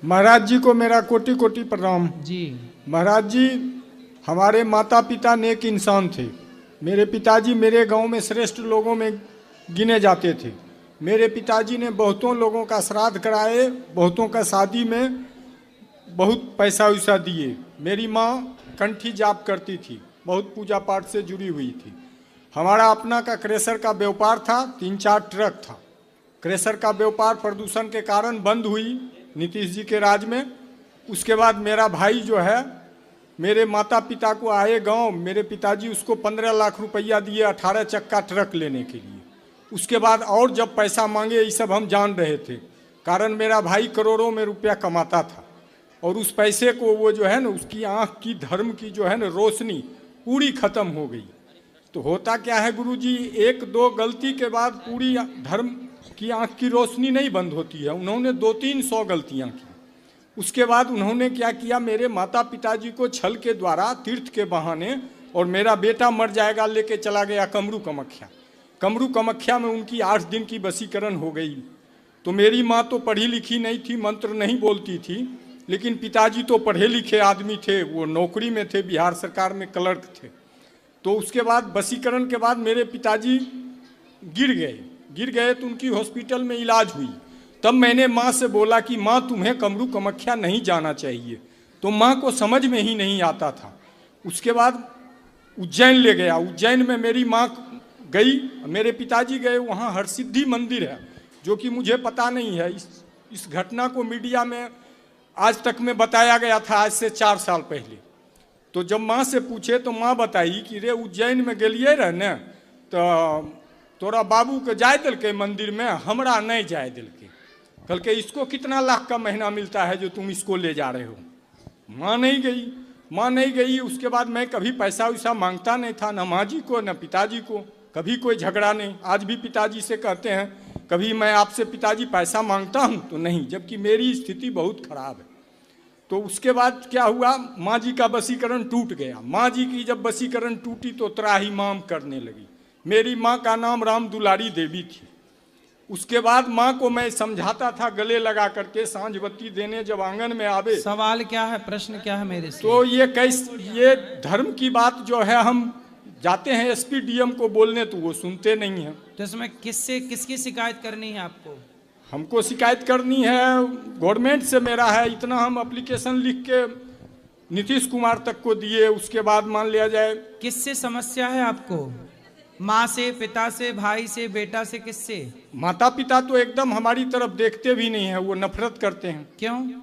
महाराज जी को मेरा कोटि कोटि प्रणाम जी। महाराज जी, हमारे माता पिता नेक इंसान थे। मेरे पिताजी मेरे गांव में श्रेष्ठ लोगों में गिने जाते थे। मेरे पिताजी ने बहुतों लोगों का श्राद्ध कराए, बहुतों का शादी में बहुत पैसा वैसा दिए। मेरी माँ कंठी जाप करती थी, बहुत पूजा पाठ से जुड़ी हुई थी। हमारा अपना का क्रेशर का व्यापार था, 3-4 ट्रक था। क्रेशर का व्यापार प्रदूषण के कारण बंद हुई नीतीश जी के राज में। उसके बाद मेरा भाई जो है, मेरे माता पिता को आए गांव, मेरे पिताजी उसको 15 लाख रुपया दिए 18 चक्का ट्रक लेने के लिए। उसके बाद और जब पैसा मांगे, ये सब हम जान रहे थे, कारण मेरा भाई करोड़ों में रुपया कमाता था। और उस पैसे को वो जो है ना, उसकी आँख की धर्म की जो है ना रोशनी पूरी खत्म हो गई। तो होता क्या है गुरुजी, 1-2 गलती के बाद पूरी धर्म की आँख की रोशनी नहीं बंद होती है। उन्होंने 200-300 गलतियाँ की। उसके बाद उन्होंने क्या किया, मेरे माता पिताजी को छल के द्वारा तीर्थ के बहाने, और मेरा बेटा मर जाएगा लेके चला गया कमरू कामाख्या। कमरू कामाख्या में उनकी 8 दिन की वशीकरण हो गई। तो मेरी माँ तो पढ़ी लिखी नहीं थी, मंत्र नहीं बोलती थी, लेकिन पिताजी तो पढ़े लिखे आदमी थे, वो नौकरी में थे, बिहार सरकार में क्लर्क थे। तो उसके बाद वशीकरण के बाद मेरे पिताजी गिर गए तो उनकी हॉस्पिटल में इलाज हुई। तब मैंने माँ से बोला कि माँ, तुम्हें कमरू कामाख्या नहीं जाना चाहिए। तो माँ को समझ में ही नहीं आता था। उसके बाद उज्जैन ले गया। उज्जैन में मेरी माँ गई, मेरे पिताजी गए। वहाँ हरसिद्धि मंदिर है, जो कि मुझे पता नहीं है। इस घटना को मीडिया में आज तक में बताया गया था, आज से 4 साल पहले। तो जब माँ से पूछे तो माँ बताई कि रे उज्जैन में गेलिए रहे न, तो तोरा बाबू के जाए दिल के मंदिर में, हमरा नहीं जाए दिल के। कल के इसको कितना लाख का महीना मिलता है जो तुम इसको ले जा रहे हो। माँ नहीं गई। उसके बाद मैं कभी पैसा वैसा मांगता नहीं था, न माँ जी को न पिताजी को, कभी कोई झगड़ा नहीं। आज भी पिताजी से कहते हैं, कभी मैं आपसे पिताजी पैसा मांगता हूँ तो नहीं, जबकि मेरी स्थिति बहुत खराब है। तो उसके बाद क्या हुआ, माँ जी का वशीकरण टूट गया। माँ जी की जब वशीकरण टूटी तो त्राहिमाम करने लगी। मेरी माँ का नाम राम दुलारी देवी थी। उसके बाद माँ को मैं समझाता था गले लगा करके, सांझ बत्ती देने जब आंगन में आवे। सवाल क्या है, प्रश्न क्या है मेरे से? तो ये धर्म की बात जो है, हम जाते हैं एसपी डीएम को बोलने तो वो सुनते नहीं हैं। तो इसमें किसकी शिकायत करनी है आपको? हमको शिकायत करनी है गवर्नमेंट से। मेरा है इतना, हम एप्लीकेशन लिख के नीतीश कुमार तक को दिए। उसके बाद मान लिया जाए, किससे समस्या है आपको? माँ से, पिता से, भाई से, बेटा से, किससे? माता पिता तो एकदम हमारी तरफ देखते भी नहीं है, वो नफरत करते हैं। क्यों?